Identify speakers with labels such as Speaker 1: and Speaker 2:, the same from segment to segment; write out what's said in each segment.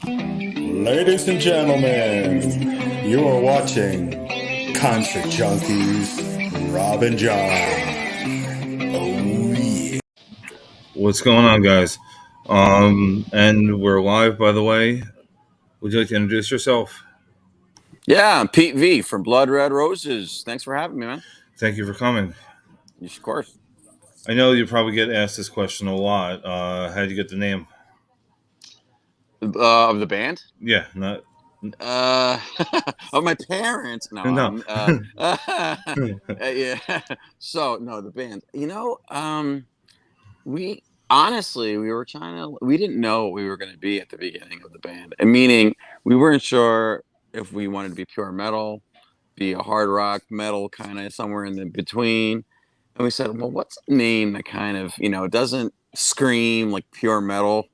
Speaker 1: Ladies and gentlemen, you are watching Concert Junkies, Rob and John. Oh yeah.
Speaker 2: What's going on, guys? And we're live, by the way. Would you like to introduce yourself?
Speaker 3: Yeah, I'm Pete V from Blood Red Roses. Thanks for having me, man.
Speaker 2: Thank you for coming.
Speaker 3: Yes, of course.
Speaker 2: I know you probably get asked this question a lot. How'd you get the name?
Speaker 3: Of the band?
Speaker 2: Yeah, not
Speaker 3: Uh, of my parents? No.
Speaker 2: no.
Speaker 3: Yeah. So no, the band. We honestly we were trying to. We didn't know what we were going to be at the beginning of the band. And meaning we weren't sure if we wanted to be pure metal, be a hard rock metal kind of somewhere in the between. And we said, well, what's a name that kind of, doesn't scream like pure metal,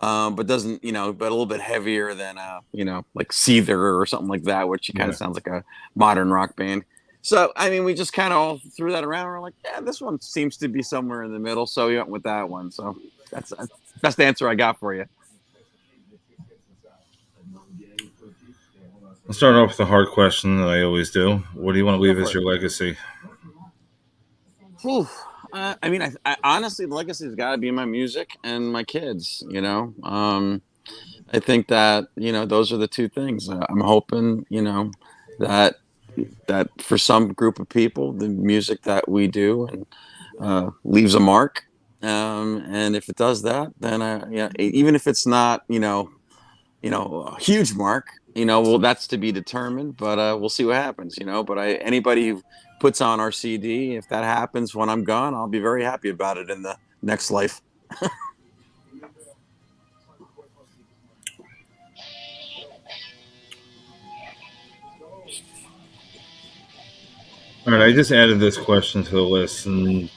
Speaker 3: but doesn't, but a little bit heavier than, like Seether or something like that, which kind of
Speaker 2: Yeah.
Speaker 3: sounds like a modern rock band. So, I mean, we just kind of all threw that around. We're like, yeah, this one seems to be somewhere in the middle. So we went with that one. So that's the best answer I got for you.
Speaker 2: I'll start off with a hard question that I always do. What do you want to
Speaker 3: Go
Speaker 2: leave
Speaker 3: for
Speaker 2: as
Speaker 3: it.
Speaker 2: your legacy?
Speaker 3: Whew. I mean, I honestly, the legacy has got to be my music and my kids. I think that those are the two things. I'm hoping that for some group of people, the music that we do and leaves a mark. And if it does that, then yeah, even if it's not a huge mark, well, that's to be determined. But we'll see what happens. But anybody who puts on our CD, if that happens when I'm gone, I'll be very happy about it in the next life.
Speaker 2: All right, I just added this question to the list. And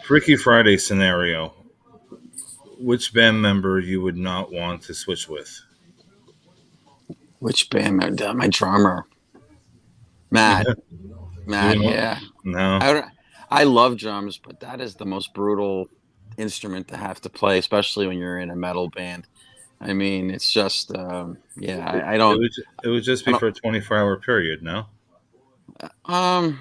Speaker 2: Freaky Friday scenario. Which band member you would not want to switch with?
Speaker 3: Which band? My drummer, Matt.
Speaker 2: You
Speaker 3: Matt,
Speaker 2: know?
Speaker 3: yeah.
Speaker 2: No.
Speaker 3: I don't, I love drums, but that is the most brutal instrument to have to play, especially when you're in a metal band. I mean, it's just yeah.
Speaker 2: It,
Speaker 3: I
Speaker 2: it
Speaker 3: don't.
Speaker 2: would it would just
Speaker 3: I
Speaker 2: be
Speaker 3: don't.
Speaker 2: for a 24-hour period, no?
Speaker 3: Um.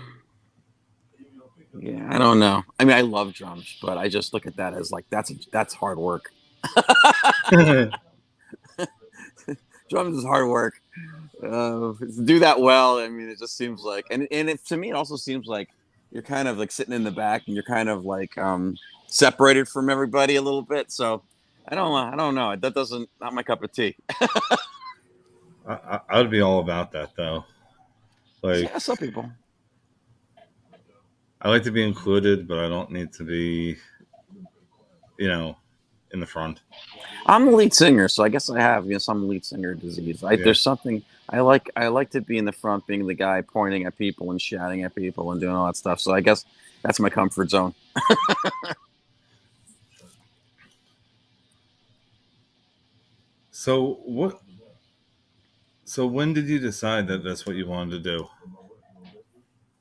Speaker 3: Yeah, I don't know. I mean, I love drums, but I just look at that as like that's hard work. Drums is hard work. To do that well, I mean, it just seems like, to me, it also seems like you're kind of like sitting in the back and you're kind of like separated from everybody a little bit. So I don't know. That doesn't not my cup of tea.
Speaker 2: I would be all about that though. Like
Speaker 3: Yeah, some people.
Speaker 2: I like to be included, but I don't need to be, you know, in the front.
Speaker 3: I'm the lead singer, so I guess I have some lead singer disease.
Speaker 2: Yeah.
Speaker 3: There's something I like. I like to be in the front, being the guy pointing at people and shouting at people and doing all that stuff. So I guess that's my comfort zone.
Speaker 2: So what? So when did you decide that that's what you wanted to do?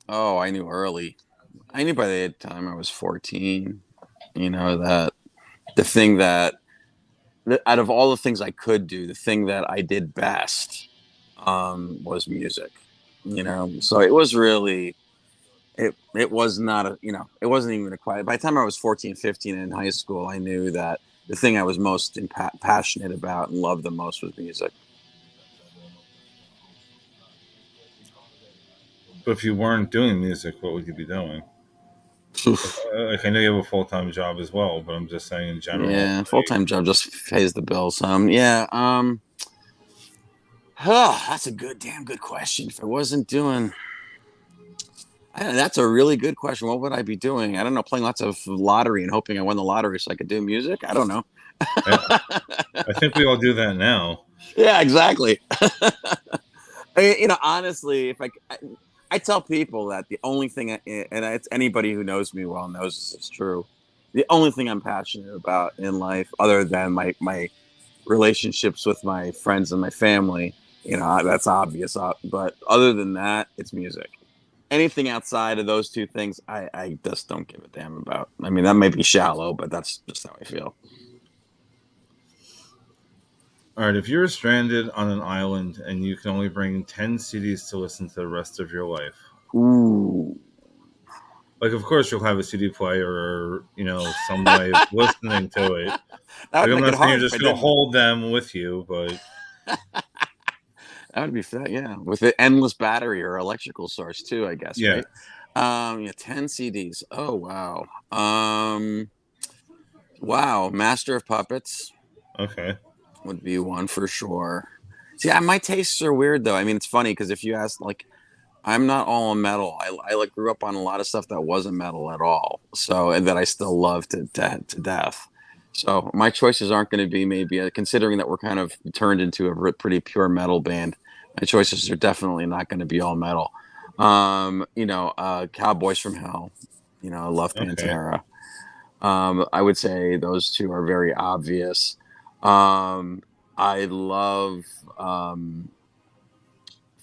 Speaker 3: Oh, I knew early. I knew by the time I was 14. That the thing out of all the things I could do, the thing that I did best was music. So it was really it was not it wasn't even a quiet. By the time I was 14, 15 in high school, I knew that the thing I was most passionate about and loved the most was music.
Speaker 2: But if you weren't doing music, what would you be doing? Like I know you have a full-time job as well, but I'm just saying in general.
Speaker 3: Yeah, full time job just pays the bills. Yeah. Oh, that's a damn good question. If I wasn't doing, that's a really good question. What would I be doing? I don't know. Playing lots of lottery and hoping I won the lottery so I could do music. I don't know.
Speaker 2: I think we all do that now.
Speaker 3: Yeah, exactly. I mean, honestly, I tell people that the only thing, and it's anybody who knows me well knows this is true. The only thing I'm passionate about in life, other than my relationships with my friends and my family, that's obvious. But other than that, it's music. Anything outside of those two things, I just don't give a damn about. I mean, that may be shallow, but that's just how I feel.
Speaker 2: All right, if you're stranded on an island and you can only bring 10 CDs to listen to the rest of your life,
Speaker 3: Ooh.
Speaker 2: like, of course, you'll have a CD player or, some way of listening to it.
Speaker 3: That
Speaker 2: Like,
Speaker 3: would
Speaker 2: I'm
Speaker 3: make
Speaker 2: not
Speaker 3: it
Speaker 2: saying you're
Speaker 3: hard if
Speaker 2: just
Speaker 3: I
Speaker 2: going to
Speaker 3: didn't.
Speaker 2: hold them with you, but
Speaker 3: That would be fat, yeah. With an endless battery or electrical source too, I guess,
Speaker 2: yeah.
Speaker 3: right? Yeah, 10 CDs. Oh wow. Wow, Master of Puppets
Speaker 2: Okay.
Speaker 3: would be one for sure. See, my tastes are weird though. I mean, it's funny because if you ask, like, I'm not all on metal. I like grew up on a lot of stuff that wasn't metal at all. So, and that I still love to death. So my choices aren't going to be maybe considering that we're kind of turned into a pretty pure metal band. My choices are definitely not going to be all metal. Cowboys from Hell. I love
Speaker 2: Okay.
Speaker 3: Pantera. I would say those two are very obvious. Um, I love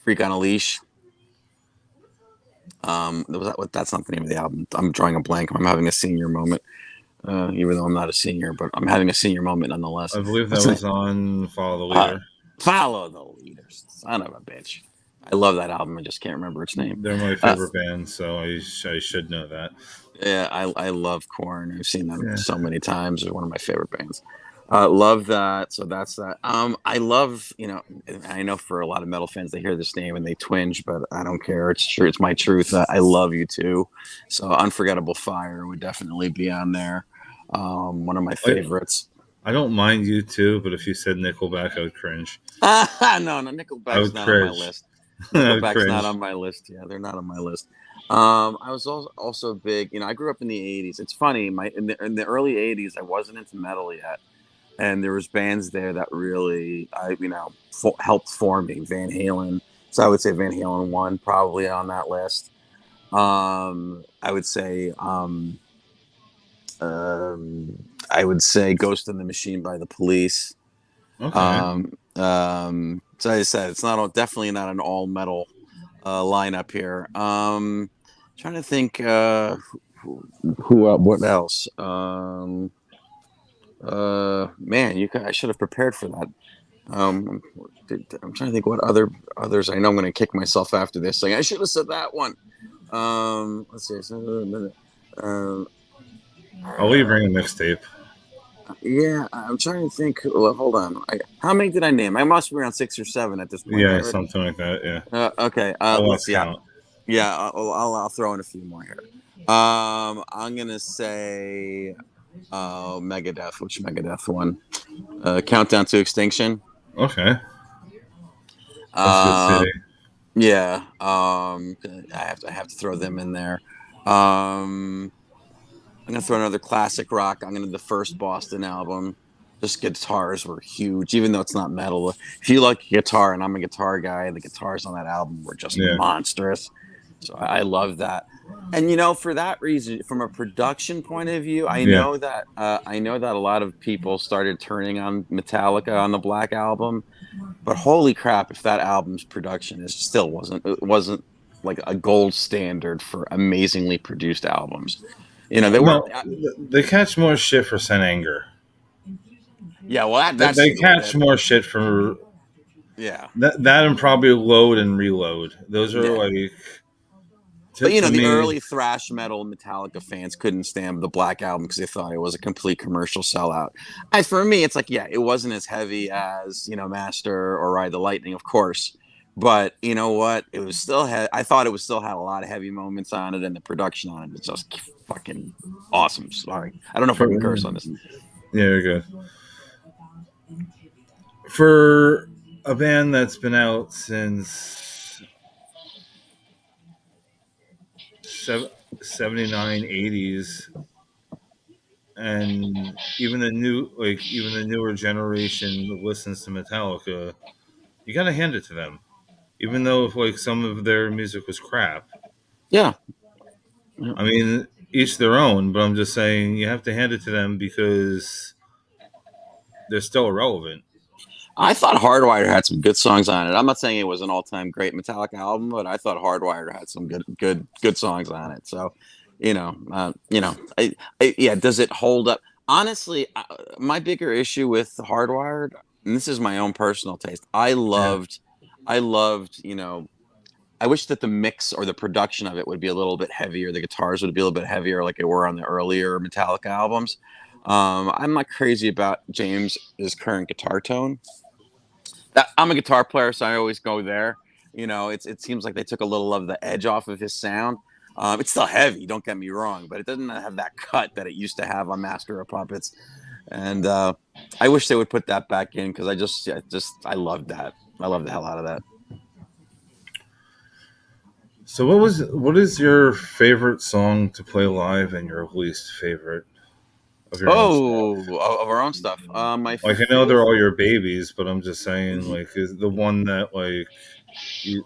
Speaker 3: Freak on a Leash. That's not the name of the album. I'm drawing a blank. I'm having a senior moment, even though I'm not a senior, but I'm having a senior moment nonetheless.
Speaker 2: I believe that
Speaker 3: What's the name?
Speaker 2: was on Follow the
Speaker 3: Uh,
Speaker 2: Leader.
Speaker 3: Follow the Leaders. Son of a bitch. I love that album. I just can't remember its name.
Speaker 2: They're my
Speaker 3: Uh,
Speaker 2: favorite band, so I should know that.
Speaker 3: yeah, I love Korn. I've seen them
Speaker 2: Yeah.
Speaker 3: so many times. They're one of my favorite bands. Love that. So that's that. I love, I know for a lot of metal fans, they hear this name and they twinge, but I don't care. It's true. It's my truth. I love you too. So Unforgettable Fire would definitely be on there. One of my
Speaker 2: I,
Speaker 3: favorites.
Speaker 2: I don't mind you too, but if you said Nickelback, I would cringe.
Speaker 3: No,
Speaker 2: I
Speaker 3: Nickelback's
Speaker 2: would
Speaker 3: not on my
Speaker 2: cringe.
Speaker 3: list.
Speaker 2: I would
Speaker 3: Nickelback's not
Speaker 2: cringe.
Speaker 3: on my list. Yeah, they're not on my list. I was also big. I grew up in the '80s. It's funny. In the early '80s, I wasn't into metal yet, and there was bands there that really, helped form me. Van Halen. So I would say Van Halen one probably on that list. I would say, I would say Ghost in the Machine by the Police.
Speaker 2: Okay.
Speaker 3: So I said it's not definitely not an all metal lineup here. Trying to think what else. Man, I should have prepared for that. I'm trying to think what others. I know I'm going to kick myself after this. Saying I should have said that one. Let's see. Um,
Speaker 2: I'll leave bring a mixtape.
Speaker 3: yeah, I'm trying to think. Well, hold on. How many did I name? I must be around 6 or 7 at this point,
Speaker 2: Yeah,
Speaker 3: right?
Speaker 2: something like that. Yeah.
Speaker 3: Okay.
Speaker 2: I
Speaker 3: Let's
Speaker 2: lost
Speaker 3: see.
Speaker 2: count.
Speaker 3: Yeah, I'll throw in a few more here. I'm gonna say Megadeth. Which Megadeth one? Countdown to Extinction.
Speaker 2: Okay. That's good
Speaker 3: Uh,
Speaker 2: city.
Speaker 3: yeah. I have to throw them in there. Um, I'm gonna throw another classic rock. The first Boston album. Just guitars were huge, even though it's not metal. If you like guitar, and I'm a guitar guy, the guitars on that album were just
Speaker 2: Yeah.
Speaker 3: monstrous. So I love that. And for that reason, from a production point of view,
Speaker 2: Yeah.
Speaker 3: I know that a lot of people started turning on Metallica on the Black Album, but holy crap, if that album's production it wasn't like a gold standard for amazingly produced albums. They weren't.
Speaker 2: No, they catch more shit for Sen Anger.
Speaker 3: Yeah, well, that's
Speaker 2: They
Speaker 3: true.
Speaker 2: catch more shit for
Speaker 3: Yeah,
Speaker 2: that and probably Load and Reload. Those are
Speaker 3: yeah.
Speaker 2: like
Speaker 3: But
Speaker 2: to
Speaker 3: the
Speaker 2: me.
Speaker 3: early thrash metal Metallica fans couldn't stand the Black Album because they thought it was a complete commercial sellout. As for me, it's like, yeah, it wasn't as heavy as Master or Ride the Lightning, of course. But you know what? It was still I thought it was still had a lot of heavy moments on it, and the production on it was just fucking awesome. Sorry, I don't know if I
Speaker 2: For,
Speaker 3: can curse on this.
Speaker 2: yeah, you're good. For a band that's been out since 79, 80s, and even the newer generation listens to Metallica, you gotta hand it to them. Even though some of their music was crap.
Speaker 3: Yeah. Yeah.
Speaker 2: I mean, each their own, but I'm just saying you have to hand it to them because they're still irrelevant.
Speaker 3: I thought Hardwired had some good songs on it. I'm not saying it was an all-time great Metallica album, but I thought Hardwired had some good songs on it. So, yeah. Does it hold up? Honestly, my bigger issue with Hardwired and this is my own personal taste. I loved, I wish that the mix or the production of it would be a little bit heavier. The guitars would be a little bit heavier, like they were on the earlier Metallica albums. I'm not crazy about James's current guitar tone. I'm a guitar player, so I always go there. It seems like they took a little of the edge off of his sound. It's still heavy, don't get me wrong, but it doesn't have that cut that it used to have on Master of Puppets. And I wish they would put that back in because I love that. I love the hell out of that.
Speaker 2: So what is your favorite song to play live and your least favorite of your own stuff?
Speaker 3: Of our own stuff. My
Speaker 2: Like I know they're all
Speaker 3: favorite.
Speaker 2: your babies, but I'm just saying, like, is the one that like you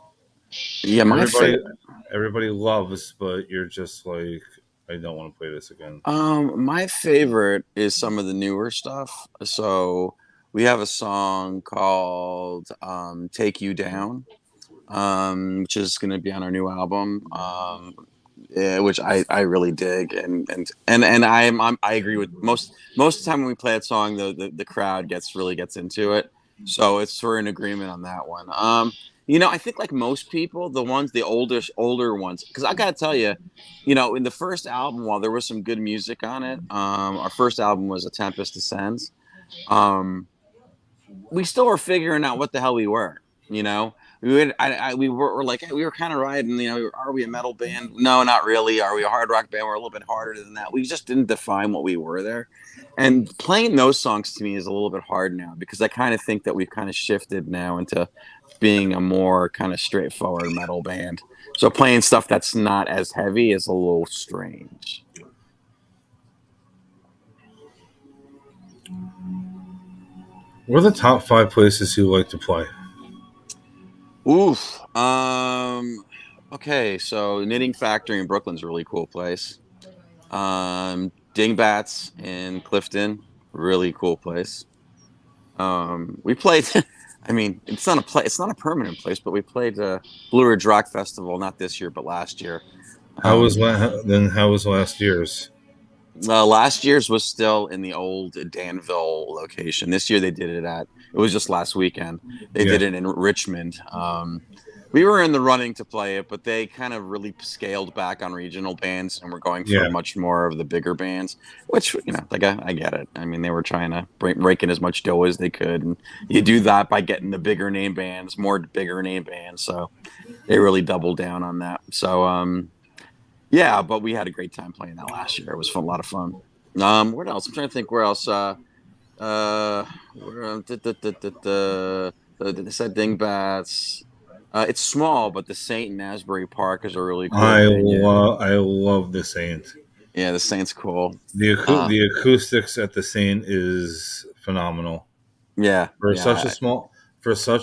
Speaker 3: Yeah, my
Speaker 2: everybody
Speaker 3: favorite.
Speaker 2: everybody loves, but you're just like, I don't want to play this again.
Speaker 3: My favorite is some of the newer stuff. So we have a song called "Take You Down," which is going to be on our new album. Yeah, which I really dig, and I agree with most of the time when we play that song, the crowd gets into it. So we're in agreement on that one. I think like most people, the older ones, because I gotta tell you, in the first album, while there was some good music on it, our first album was "A Tempest Descends." Um, we still were figuring out what the hell we were. We were like, hey, we were kind of riding. Are we a metal band? No, not really. Are we a hard rock band? We're a little bit harder than that. We just didn't define what we were there. And playing those songs to me is a little bit hard now because I kind of think that we've kind of shifted now into being a more kind of straightforward metal band. So playing stuff that's not as heavy is a little strange.
Speaker 2: What are the top 5 places you like to play?
Speaker 3: Oof. Okay, so Knitting Factory in Brooklyn's a really cool place. Dingbats in Clifton, really cool place. We played. I mean, it's not a play. It's not a permanent place, but we played Blue Ridge Rock Festival not this year, but last year. Um,
Speaker 2: How was last year's?
Speaker 3: Last year's was still in the old Danville location. This year they did it at. It was just last weekend. They
Speaker 2: Yeah,
Speaker 3: did it in Richmond. We were in the running to play it, but they kind of really scaled back on regional bands and were going for
Speaker 2: yeah.
Speaker 3: much more of the bigger bands. Which like I get it. I mean, they were trying to rake in as much dough as they could, and you do that by getting the bigger name bands, more bigger name bands. So they really doubled down on that. So yeah, but we had a great time playing that last year. It was a lot of fun. What else? I'm trying to think where else. Where, they said Dingbats. It's small, but the Saint in Asbury Park is a really cool venue.
Speaker 2: I love the Saint.
Speaker 3: Yeah, the Saint's cool.
Speaker 2: The acoustics at the Saint is phenomenal
Speaker 3: Yeah,
Speaker 2: for such a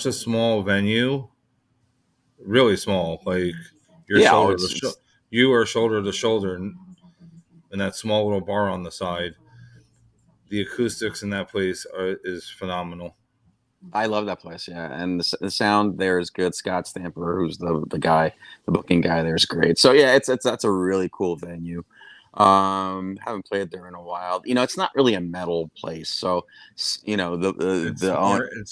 Speaker 3: yeah,
Speaker 2: small venue. Really small, like your
Speaker 3: yeah. Oh,
Speaker 2: shoulder to
Speaker 3: it's
Speaker 2: you are shoulder to shoulder, in that small little bar on the side. The acoustics in that place is phenomenal.
Speaker 3: I love that place. Yeah, and the sound there is good. Scott Stamper, who's the guy, the booking guy there, is great. So yeah, it's that's a really cool venue. Haven't played there in a while. It's not really a metal place, so
Speaker 2: It's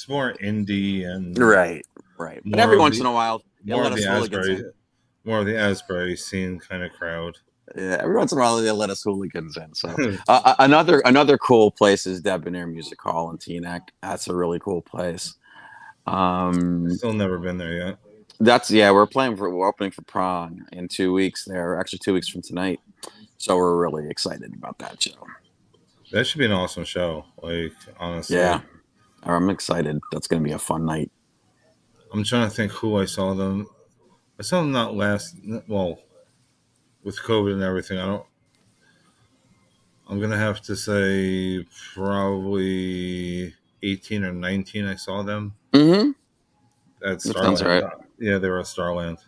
Speaker 2: more indie and
Speaker 3: right, right. But
Speaker 2: more
Speaker 3: every
Speaker 2: of
Speaker 3: once
Speaker 2: the
Speaker 3: in a while, they'll
Speaker 2: more
Speaker 3: let
Speaker 2: of the
Speaker 3: us hooligans
Speaker 2: Asbury
Speaker 3: in.
Speaker 2: more of the Asbury scene kind of crowd.
Speaker 3: Yeah, every once in a while they'll let us hooligans in. So another cool place is Debonair Music Hall in Teaneck. That's a really cool place. Um,
Speaker 2: Still never been there yet.
Speaker 3: we're opening for Prawn in 2 weeks there, actually 2 weeks from tonight. So we're really excited about that show.
Speaker 2: That should be an awesome show. Like honestly,
Speaker 3: Yeah, I'm excited. That's going to be a fun night.
Speaker 2: I'm trying to think who I saw them. I saw them not last. Well, with COVID and everything, I don't. I'm gonna have to say probably 18 or 19. I saw them
Speaker 3: Mm-hmm.
Speaker 2: at
Speaker 3: That sounds
Speaker 2: Starland.
Speaker 3: right.
Speaker 2: Yeah, they were at Starland.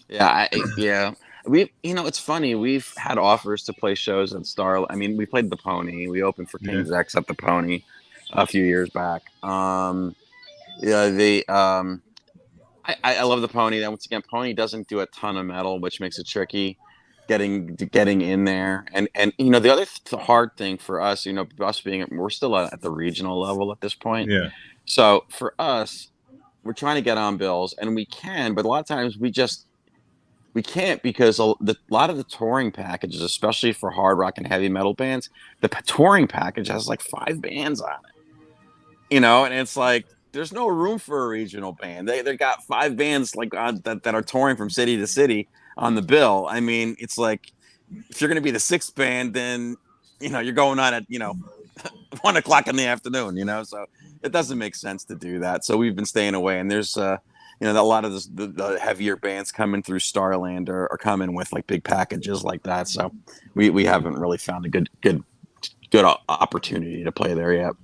Speaker 3: Yeah, yeah. It's funny. We've had offers to play shows at Star. I mean, we played the Pony. We opened for
Speaker 2: Yeah,
Speaker 3: King's X at the Pony a few years back. Yeah, I love the Pony. Then once again, Pony doesn't do a ton of metal, which makes it tricky. getting in there. And you know, the other the hard thing for us, you know, us being we're still at the regional level at this point.
Speaker 2: Yeah.
Speaker 3: So for us, we're trying to get on bills, and we can, but a lot of times we can't because a lot of the touring packages, especially for hard rock and heavy metal bands, the touring package has like 5 bands on it, you know, and it's like there's no room for a regional band. They got 5 bands like that are touring from city to city on the bill. I mean, it's like if you're going to be the sixth band, then you know you're going on at 1 o'clock in the afternoon. You know, so it doesn't make sense to do that. So we've been staying away, and there's you know, a lot of the heavier bands coming through Starland are coming with like big packages like that. So we haven't really found a good opportunity to play there yet.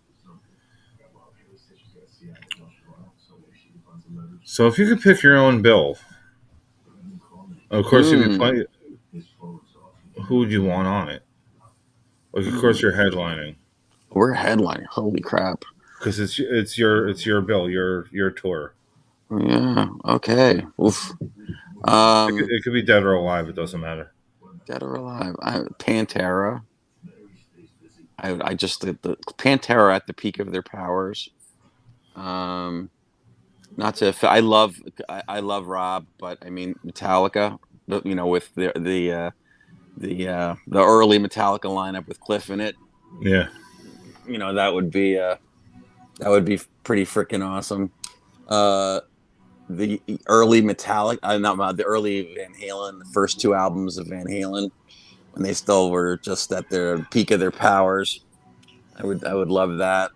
Speaker 2: So if you could pick your own bill, of course you'd be playing. Who would you want on it? Like, of course you're headlining.
Speaker 3: We're headlining. Holy crap!
Speaker 2: Because it's your bill, your tour.
Speaker 3: Yeah. Okay. Oof.
Speaker 2: It could be dead or alive. It doesn't matter.
Speaker 3: Dead or alive. Pantera. I just the Pantera at the peak of their powers. Not to I love Rob, but I mean Metallica. You know, with the early Metallica lineup with Cliff in it.
Speaker 2: Yeah.
Speaker 3: You know, that would be pretty freaking awesome. The early Metallica, not the early Van Halen, the first 2 albums of Van Halen, when they still were just at their peak of their powers. I would love that.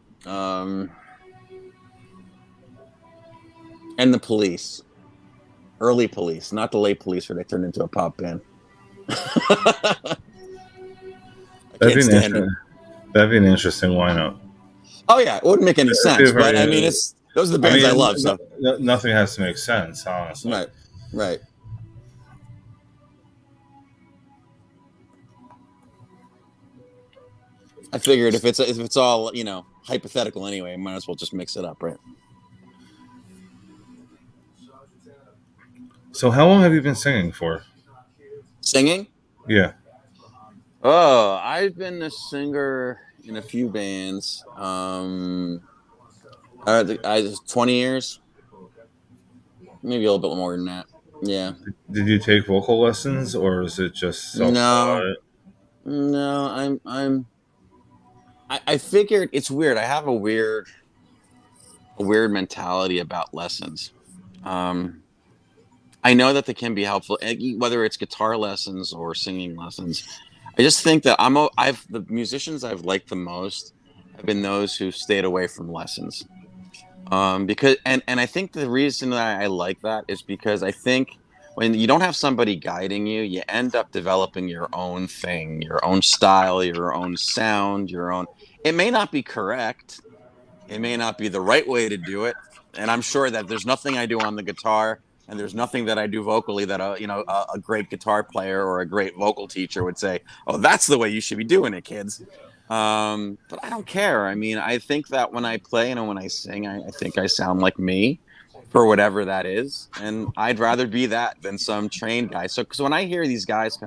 Speaker 3: And the Police, early Police, not the late Police where they turned into a pop band. I can't stand it.
Speaker 2: That'd be an interesting lineup.
Speaker 3: Oh yeah, it wouldn't make any sense, but I mean, those are the bands I love. So
Speaker 2: nothing has to make sense, honestly.
Speaker 3: Right. I figured if it's all, you know, hypothetical anyway, might as well just mix it up, right?
Speaker 2: So how long have you been singing for?
Speaker 3: Singing?
Speaker 2: Yeah.
Speaker 3: Oh, I've been a singer in a few bands. I 20 years, maybe a little bit more than that. Yeah.
Speaker 2: Did you take vocal lessons, or is it just self-taught?
Speaker 3: No. I figured it's weird. I have a weird mentality about lessons. I know that they can be helpful, whether it's guitar lessons or singing lessons. I just think that the musicians I've liked the most have been those who stayed away from lessons. Because I think the reason that I like that is because I think when you don't have somebody guiding you, you end up developing your own thing, your own style, your own sound, your own. It may not be correct. It may not be the right way to do it. And I'm sure that there's nothing I do on the guitar and there's nothing that I do vocally that a great guitar player or a great vocal teacher would say, "Oh, that's the way you should be doing it, kids." But I don't care. I mean, I think that when I play and when I sing, I think I sound like me for whatever that is. And I'd rather be that than some trained guy. So, because when I hear these guys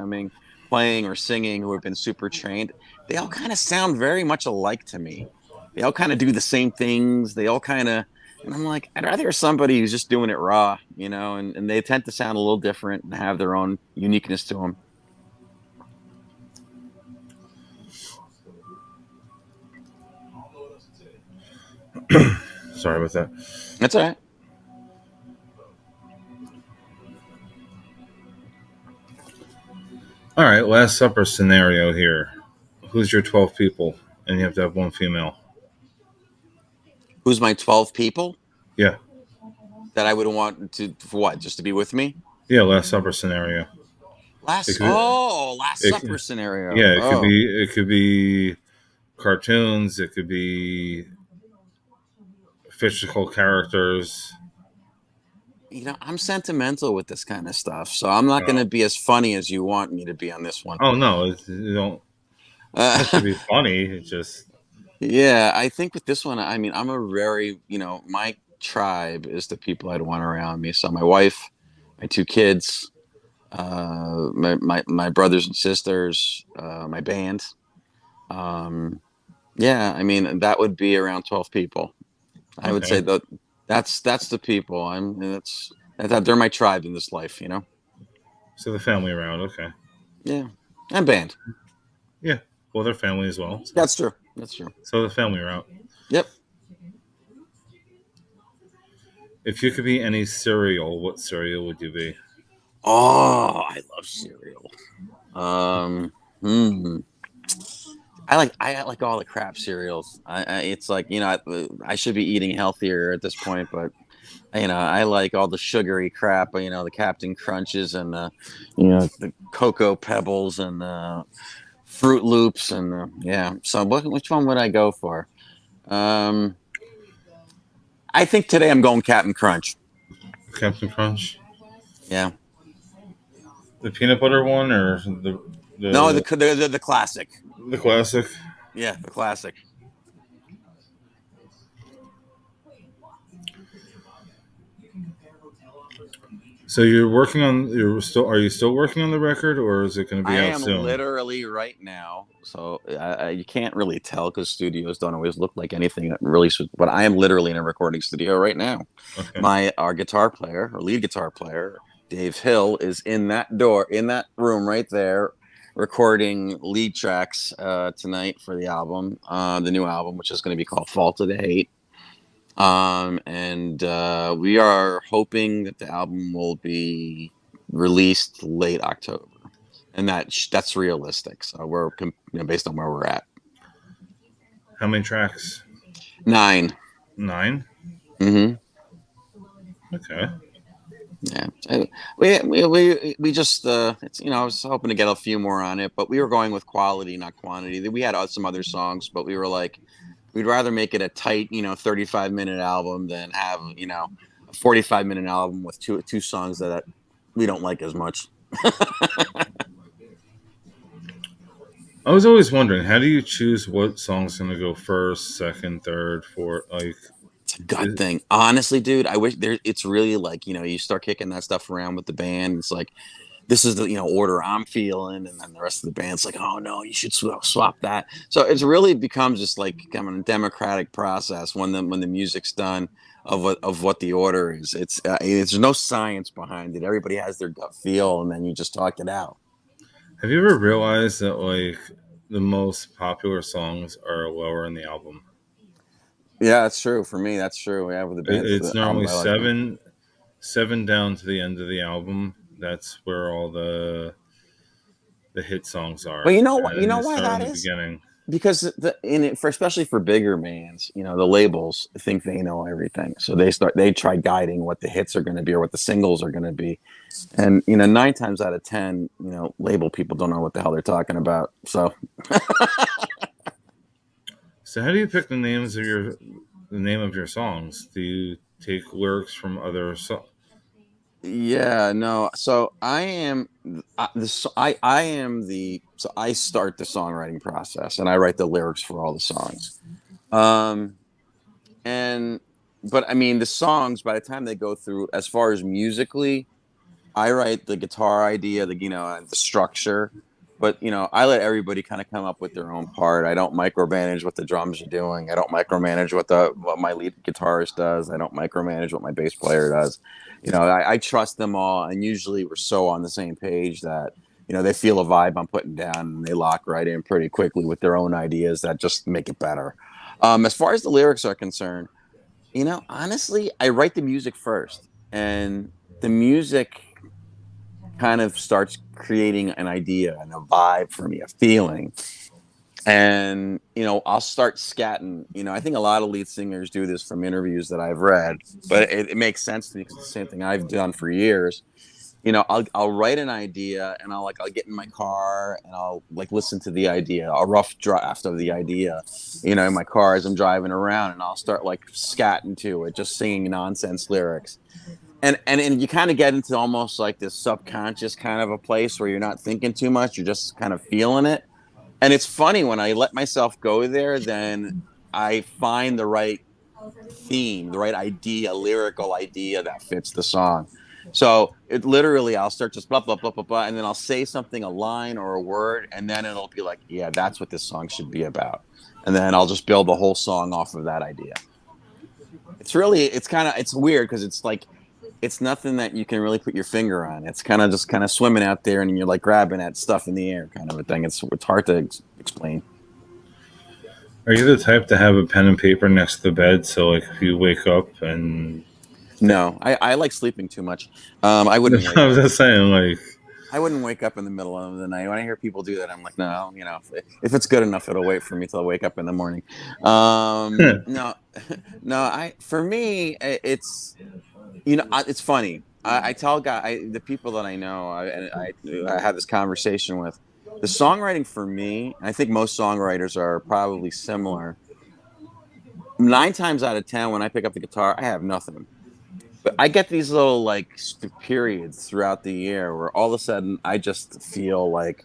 Speaker 3: playing or singing who have been super trained, they all kind of sound very much alike to me. They all kind of do the same things. They all kind of, and I'm like, I'd rather hear somebody who's just doing it raw, you know, and they tend to sound a little different and have their own uniqueness to them.
Speaker 2: Sorry about that.
Speaker 3: That's all right.
Speaker 2: All right, Last Supper scenario here. Who's your 12 people? And you have to have one female.
Speaker 3: Who's my 12 people?
Speaker 2: Yeah.
Speaker 3: That I would want for what? Just to be with me?
Speaker 2: Yeah, Last Supper scenario.
Speaker 3: Last Supper scenario.
Speaker 2: Yeah, it could be cartoons, it could be fictional characters.
Speaker 3: You know, I'm sentimental with this kind of stuff, so I'm not going to be as funny as you want me to be on this one.
Speaker 2: Oh no, you don't. It should be funny. It's just.
Speaker 3: Yeah, I think with this one, I mean, I'm a very, you know, my tribe is the people I'd want around me. So my wife, my 2 kids, my brothers and sisters, my band. Um, yeah, I mean that would be around 12 people. I would say
Speaker 2: Okay.
Speaker 3: that that's the people. That's they're my tribe in this life, you know.
Speaker 2: So the family around. Okay.
Speaker 3: Yeah, and band.
Speaker 2: Yeah. Well, they're family as well. So,
Speaker 3: That's true. That's true.
Speaker 2: so the family around.
Speaker 3: Yep.
Speaker 2: If you could be any cereal, what cereal would you be?
Speaker 3: Oh, I love cereal. Um, hmm. I like all the crap cereals. It's like I should be eating healthier at this point, but I like all the sugary crap. The Captain Crunches and the Cocoa Pebbles and Fruit Loops and yeah. So which one would I go for? Um, I think today I'm going Captain Crunch.
Speaker 2: Captain Crunch,
Speaker 3: Yeah.
Speaker 2: the peanut butter one, or
Speaker 3: No,
Speaker 2: the
Speaker 3: the classic.
Speaker 2: the classic?
Speaker 3: Yeah, the classic.
Speaker 2: So you're working on you're still are you still working on the record, or is it going to
Speaker 3: I
Speaker 2: be out
Speaker 3: am
Speaker 2: soon?
Speaker 3: literally right now. So you can't really tell because studios don't always look like anything that really should. But I am literally in a recording studio right now.
Speaker 2: Okay.
Speaker 3: Our guitar player, or lead guitar player, Dave Hill, is in that room right there, recording lead tracks tonight for the album, the new album, which is going to be called "Fault of the Hate." And we are hoping that the album will be released late October, and that's realistic. So we're based on where we're at.
Speaker 2: How many tracks?
Speaker 3: 9.
Speaker 2: 9.
Speaker 3: Mm-hmm.
Speaker 2: Okay.
Speaker 3: Yeah. We just it's I was hoping to get a few more on it, but we were going with quality, not quantity. We had some other songs, but we were like, we'd rather make it a tight 35-minute album than have a 45-minute album with two songs that we don't like as much.
Speaker 2: I was always wondering, how do you choose what song's going to go first, second, third, fourth? Like,
Speaker 3: It's a gut
Speaker 2: is,
Speaker 3: thing. Honestly, dude, I wish it's really like, you start kicking that stuff around with the band. It's like, this is the order I'm feeling, and then the rest of the band's like, oh no, you should swap that. So it's really becomes just like kind of a democratic process when the music's done of what the order is. There's no science behind it. Everybody has their gut feel, and then you just talk it out.
Speaker 2: have you ever realized that like the most popular songs are lower in the album?
Speaker 3: Yeah, that's true. For me, that's true. Yeah, with the bands,
Speaker 2: It's
Speaker 3: the
Speaker 2: normally
Speaker 3: albums I like.
Speaker 2: seven down to the end of the album. That's where all the hit songs
Speaker 3: But
Speaker 2: are,
Speaker 3: you know what? You
Speaker 2: and
Speaker 3: know
Speaker 2: they
Speaker 3: why
Speaker 2: start in
Speaker 3: that
Speaker 2: the
Speaker 3: is?
Speaker 2: beginning.
Speaker 3: Because for especially for bigger bands, the labels think they know everything, so they try guiding what the hits are going to be or what the singles are going to be, and 9 times out of 10, label people don't know what the hell they're talking about. So
Speaker 2: So how do you pick the name of your songs? Do you take lyrics from other songs?
Speaker 3: yeah, no, so I am the so I start the songwriting process and I write the lyrics for all the songs. Um, and but I mean the songs by the time they go through as far as musically I write the guitar idea, the structure, but I let everybody kind of come up with their own part. I don't micromanage what the drums are doing. I don't micromanage what my lead guitarist does. I don't micromanage what my bass player does. I trust them all, and usually we're so on the same page that they feel a vibe I'm putting down, and they lock right in pretty quickly with their own ideas that just make it better. As far as the lyrics are concerned, honestly, I write the music first, and the music kind of starts creating an idea and a vibe for me, a feeling. And, I'll start scatting. I think a lot of lead singers do this from interviews that I've read, but it makes sense to me because it's the same thing I've done for years. I'll write an idea and I'll get in my car and I'll like listen to the idea, a rough draft of the idea, in my car as I'm driving around, and I'll start like scatting to it, just singing nonsense lyrics. And you kind of get into almost like this subconscious kind of a place where you're not thinking too much, you're just kind of feeling it. And it's funny when I let myself go there, then I find the right theme, the right idea, lyrical idea that fits the song. So it literally, I'll start just blah blah blah blah blah, and then I'll say something, a line or a word, and then it'll be like, yeah, that's what this song should be about, and then I'll just build the whole song off of that idea. It's weird because it's like it's nothing that you can really put your finger on. It's kind of swimming out there, and you're like grabbing at stuff in the air, kind of a thing. It's hard to explain.
Speaker 2: Are you the type to have a pen and paper next to the bed so like if you wake up and
Speaker 3: No, I like sleeping too much. I wouldn't
Speaker 2: I
Speaker 3: wake
Speaker 2: was
Speaker 3: up.
Speaker 2: just saying like
Speaker 3: I wouldn't wake up in the middle of the night. When I hear people do that, I'm like, no, if it's good enough, it'll wait for me till I wake up in the morning. No, no. For me, it's it's funny. I tell the people that I know, I have this conversation with. The songwriting for me, and I think most songwriters are probably similar. 9 times out of 10, when I pick up the guitar, I have nothing. But I get these little like periods throughout the year where all of a sudden I just feel like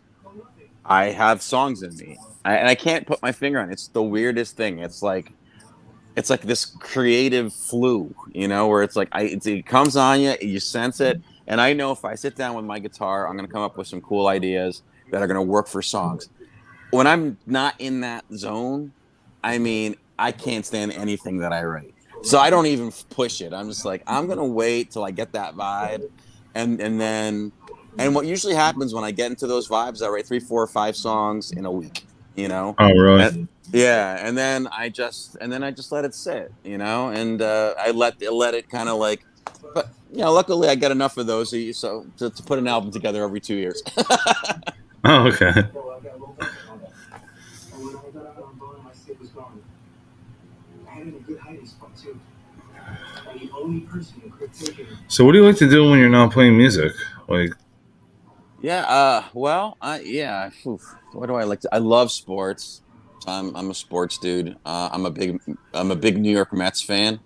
Speaker 3: I have songs in me, and I can't put my finger on it. It's the weirdest thing. It's like this creative flu, where it's like it comes on you, you sense it, and I know if I sit down with my guitar, I'm gonna come up with some cool ideas that are gonna work for songs. When I'm not in that zone, I mean, I can't stand anything that I write. So I don't even push it. I'm just like, I'm gonna wait till I get that vibe, and then, and what usually happens when I get into those vibes, I write 3, 4, 5 songs in a week. You know,
Speaker 2: oh really?
Speaker 3: and, yeah, and then I just let it sit. And I let it kind of like, but luckily I get enough of those, so to put an album together every 2 years.
Speaker 2: Oh okay. So what do you like to do when you're not playing music? Like
Speaker 3: Yeah. Well. Yeah. What do I like to? I love sports. So I'm a sports dude. I'm a big New York Mets fan.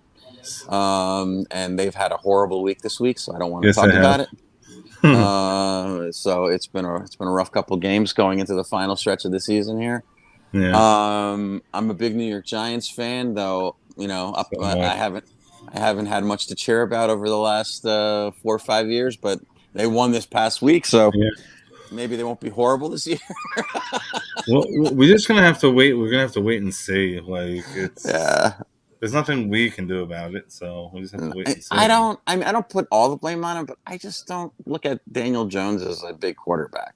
Speaker 3: And they've had a horrible week this week, so I don't want to
Speaker 2: yes I
Speaker 3: talk
Speaker 2: have.
Speaker 3: about it. So it's been a rough couple games going into the final stretch of the season here.
Speaker 2: Yeah.
Speaker 3: I'm a big New York Giants fan, though.
Speaker 2: So am I.
Speaker 3: I haven't had much to cheer about over the last 4 or 5 years, but they won this past week, so
Speaker 2: Yeah.
Speaker 3: maybe they won't be horrible this year.
Speaker 2: Well, we're just gonna have to wait. We're gonna have to wait and see. Like it's
Speaker 3: Yeah.
Speaker 2: there's nothing we can do about it, so we just have to wait and
Speaker 3: I
Speaker 2: see.
Speaker 3: don't. I mean, I don't put all the blame on him, but I just don't look at Daniel Jones as a big quarterback.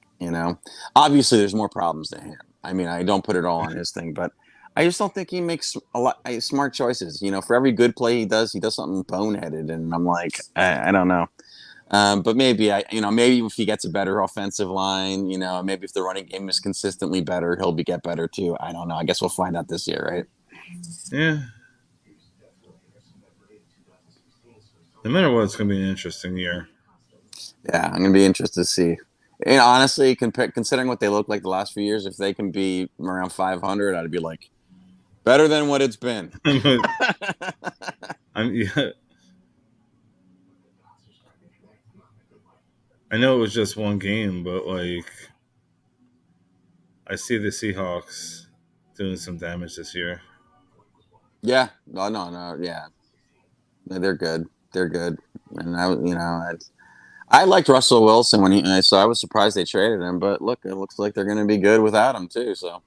Speaker 3: Obviously, there's more problems than him. I mean, I don't put it all on his thing, but I just don't think he makes a lot smart choices. For every good play he does something boneheaded, and I'm like, I don't know. But maybe if he gets a better offensive line, maybe if the running game is consistently better, get better too. I don't know. I guess we'll find out this year, right?
Speaker 2: Yeah. No matter what, it's gonna be an interesting year.
Speaker 3: Yeah, I'm gonna be interested to see. Honestly, considering what they look like the last few years, if they can be around 500, I'd be like better than what it's been.
Speaker 2: Yeah, I know it was just one game, but like I see the Seahawks doing some damage this year.
Speaker 3: Yeah, no, no, no, yeah, they're good. They're good, and I liked Russell Wilson so I was surprised they traded him. But look, it looks like they're going to be good without him too. So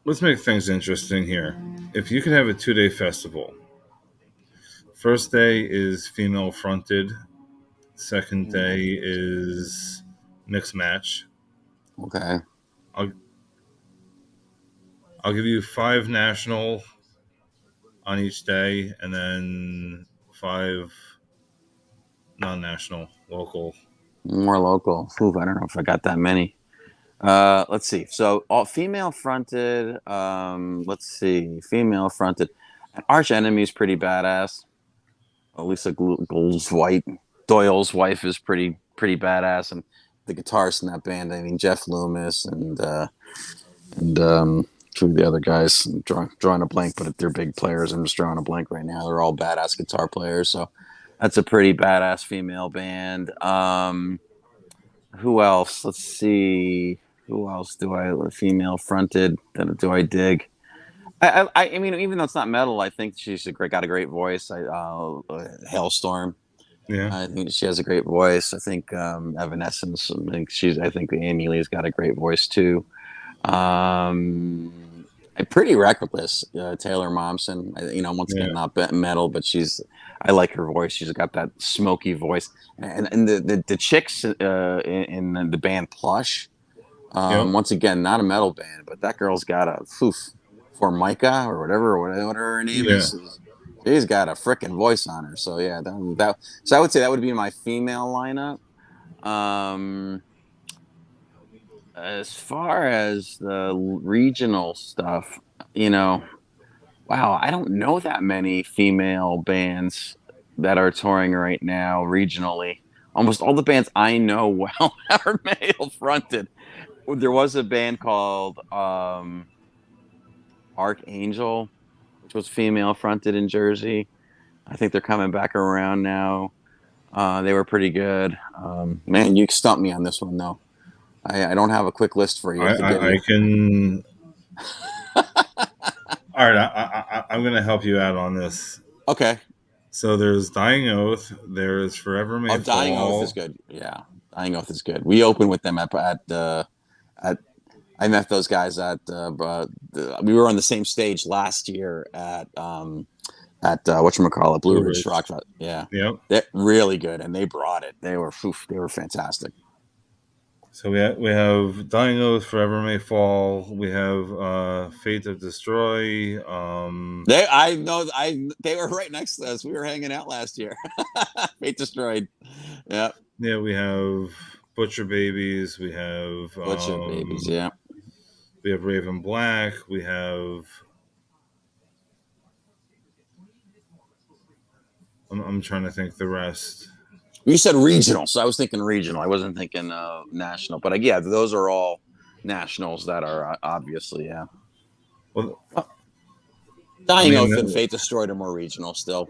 Speaker 2: Let's make things interesting here. If you could have a 2-day festival, first day is female fronted, second day is mixed match.
Speaker 3: okay,
Speaker 2: I'll I'll give you 5 national on each day, and then 5 non-national, local.
Speaker 3: more local. Ooh, I don't know if I got that many. Let's see. So all female fronted. Let's see. Female fronted. Arch Enemy's pretty badass. Lisa Doyle's wife is pretty badass, and the guitarist in that band. I mean, Jeff Loomis and two of the other guys. I'm drawing a blank, but they're big players. I'm just drawing a blank right now. They're all badass guitar players, so that's a pretty badass female band. Who else? Let's see. Who else do I female fronted that do I dig? I mean, even though it's not metal, I think got a great voice. Hailstorm.
Speaker 2: Yeah.
Speaker 3: I think she has a great voice. I think Evanescence. I think Amy Lee's got a great voice too. Pretty reckless. Taylor Momsen. Once
Speaker 2: Yeah.
Speaker 3: again, not metal, but I like her voice. She's got that smoky voice, and the chicks in the band Plush.
Speaker 2: Yep.
Speaker 3: Once again, not a metal band, but that girl's got a Formica or whatever her name
Speaker 2: Yeah.
Speaker 3: is. She's got a freaking voice on her. So yeah, so I would say that would be my female lineup. As far as the regional stuff, wow, I don't know that many female bands that are touring right now regionally. Almost all the bands I know well are male fronted. There was a band called Archangel, which was female fronted in Jersey. I think they're coming back around now. They were pretty good. Man, you stumped me on this one though. I don't have a quick list for you to give
Speaker 2: I
Speaker 3: you.
Speaker 2: can. All right, I'm going to help you out on this.
Speaker 3: Okay.
Speaker 2: So there's Dying Oath. There's Forever May Fall.
Speaker 3: Dying Oath is good. Yeah, Dying Oath is good. We opened with them at I met those guys at we were on the same stage last year at whatchamacallit, Blue Ridge Rock. Yeah.
Speaker 2: Yep.
Speaker 3: They're really good, and they brought it. They were fantastic.
Speaker 2: So we have Dying Oath, Forever May Fall. We have Fate of Destroy.
Speaker 3: They were right next to us. We were hanging out last year. Fate Destroyed. Yeah.
Speaker 2: Yeah, we have Butcher Babies. We have
Speaker 3: Butcher Babies. Yeah.
Speaker 2: We have Raven Black. We have. I'm trying to think the rest.
Speaker 3: You said regional, so I was thinking regional. I wasn't thinking national. But yeah, those are all nationals that are obviously, yeah.
Speaker 2: Well,
Speaker 3: Dying Oath and Fate Destroyed are more regional still.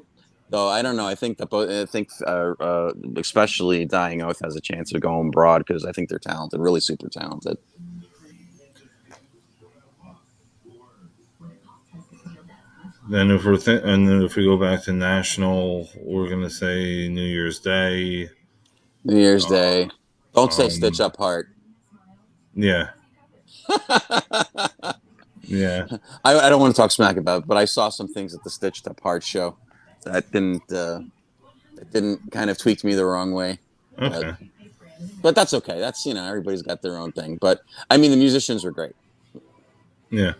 Speaker 3: Though I don't know. I think especially Dying Oath has a chance of going broad because I think they're talented, really super talented.
Speaker 2: Then if we go back to national, we're gonna say New Year's Day.
Speaker 3: New Year's Day. Don't say Stitch Up Heart.
Speaker 2: Yeah. Yeah.
Speaker 3: I don't want to talk smack about it, but I saw some things at the Stitched Up Heart show that didn't kind of tweak me the wrong way.
Speaker 2: Okay.
Speaker 3: But that's okay. That's everybody's got their own thing. But I mean, the musicians were great.
Speaker 2: Yeah.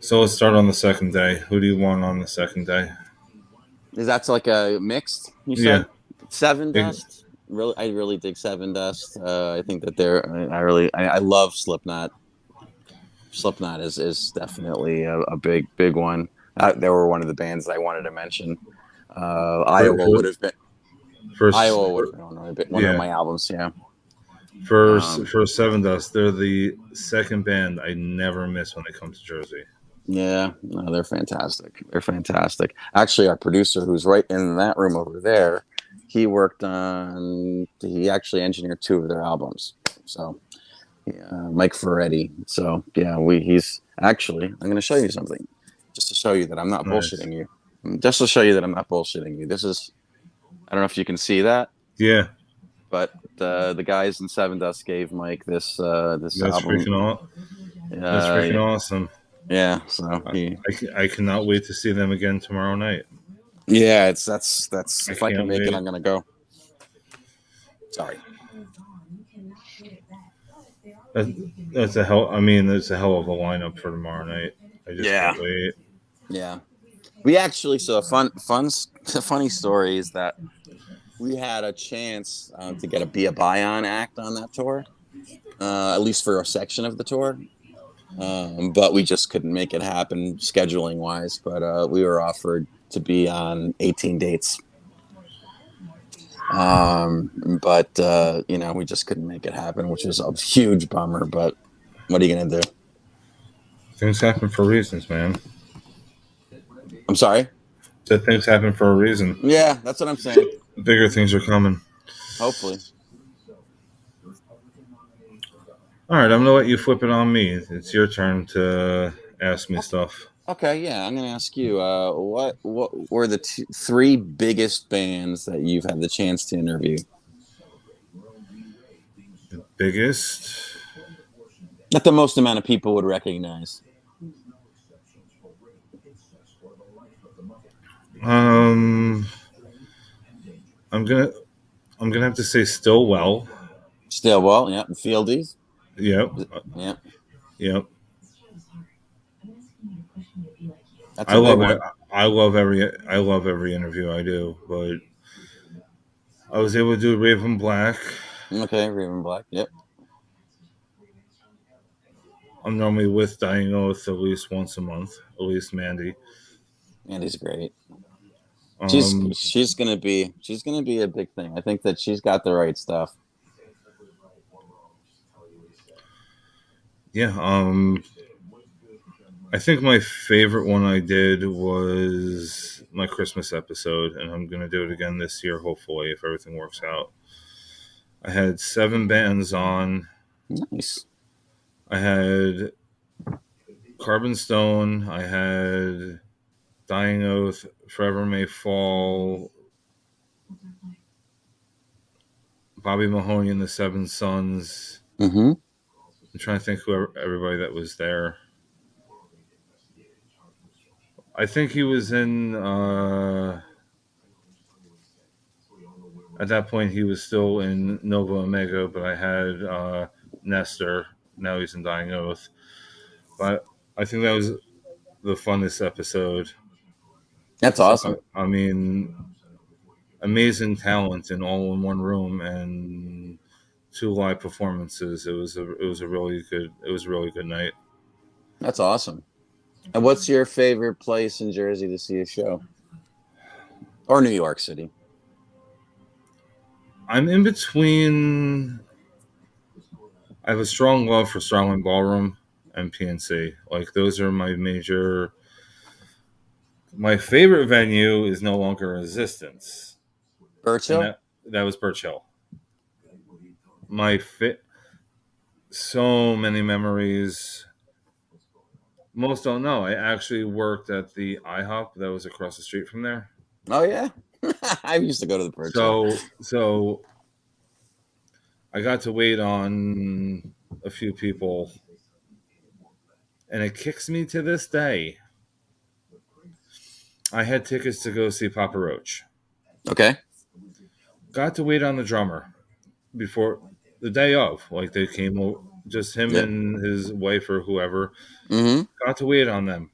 Speaker 2: So let's start on the second day. Who do you want on the second day?
Speaker 3: Is that like a mixed? You said?
Speaker 2: Yeah.
Speaker 3: Seven Dust. I really dig Seven Dust. I think that I love Slipknot. Slipknot is definitely a big one. They were one of the bands that I wanted to mention. Iowa would have been one of my albums. Yeah.
Speaker 2: For Seven Dust, they're the second band I never miss when it comes to Jersey.
Speaker 3: Yeah, no, they're fantastic. They're fantastic. Actually, our producer, who's right in that room over there, he actually engineered 2 of their albums. So, Mike Ferretti. So, yeah, he's actually, I'm going to show you something just to show you that I'm not bullshitting you. Just to show you that I'm not bullshitting you. This is, I don't know if you can see that.
Speaker 2: Yeah.
Speaker 3: But the guys in Seven Dust gave Mike this
Speaker 2: That's
Speaker 3: album.
Speaker 2: That's freaking awesome.
Speaker 3: Yeah, so
Speaker 2: I cannot wait to see them again tomorrow night.
Speaker 3: Yeah, that's if I can make it, I'm gonna go. Sorry.
Speaker 2: That's a hell. I mean, it's a hell of a lineup for tomorrow night. I just can't wait.
Speaker 3: Yeah, we actually a funny story is that we had a chance to get a Be a Bion act on that tour, at least for a section of the tour. But we just couldn't make it happen scheduling wise. But we were offered to be on 18 dates. But we just couldn't make it happen, which was a huge bummer. But what are you gonna do?
Speaker 2: Things happen for reasons, man.
Speaker 3: I'm sorry?
Speaker 2: Said things happen for a reason.
Speaker 3: Yeah, that's what I'm saying.
Speaker 2: Bigger things are coming.
Speaker 3: Hopefully.
Speaker 2: All right, I'm gonna let you flip it on me. It's your turn to ask me stuff.
Speaker 3: Okay, yeah, I'm gonna ask you. What were the three biggest bands that you've had the chance to interview?
Speaker 2: Biggest.
Speaker 3: That the most amount of people would recognize.
Speaker 2: Um, I'm gonna have to say Stillwell.
Speaker 3: Stillwell, yeah, Fieldies,
Speaker 2: Yep,
Speaker 3: yeah,
Speaker 2: yep.
Speaker 3: that's
Speaker 2: I
Speaker 3: a big
Speaker 2: love it.
Speaker 3: one.
Speaker 2: I love every interview I do, but I was able to do Raven Black.
Speaker 3: Okay, Raven Black, yep,
Speaker 2: I'm normally with Dying Oath at least once a month, at least Mandy.
Speaker 3: Andy's great. She's
Speaker 2: Um,
Speaker 3: she's gonna be a big thing. I think that she's got the right stuff.
Speaker 2: yeah. I think my favorite one I did was my Christmas episode, and I'm gonna do it again this year, hopefully, if everything works out. I had 7 bands on.
Speaker 3: Nice.
Speaker 2: I had Carbon Stone. I had Dying Oath, Forever May Fall, Bobby Mahoney and the Seven Sons.
Speaker 3: Mm-hmm.
Speaker 2: I'm trying to think who everybody that was there. I think he was in. At that point, he was still in Nova Omega, but I had Nestor. Now he's in Dying Oath. But I think that was the funnest episode.
Speaker 3: That's awesome.
Speaker 2: I mean, amazing talent in all in one room and 2 live performances. It was a really good night.
Speaker 3: That's awesome. And what's your favorite place in Jersey to see a show? Or New York City?
Speaker 2: I'm in between. I have a strong love for Starling Ballroom and PNC. Like those are my major. My favorite venue is no longer Resistance,
Speaker 3: Birch
Speaker 2: and
Speaker 3: Hill?
Speaker 2: that was Birch Hill. My fit. So many memories. Most don't know. I actually worked at the IHOP that was across the street from there.
Speaker 3: Oh yeah. I used to go to the Birch Hill.
Speaker 2: So I got to wait on a few people, and it kicks me to this day. I had tickets to go see Papa Roach.
Speaker 3: Okay.
Speaker 2: Got to wait on the drummer before the day of. Like they came, just him
Speaker 3: Yep.
Speaker 2: and his wife or whoever.
Speaker 3: Mm-hmm.
Speaker 2: Got to wait on them.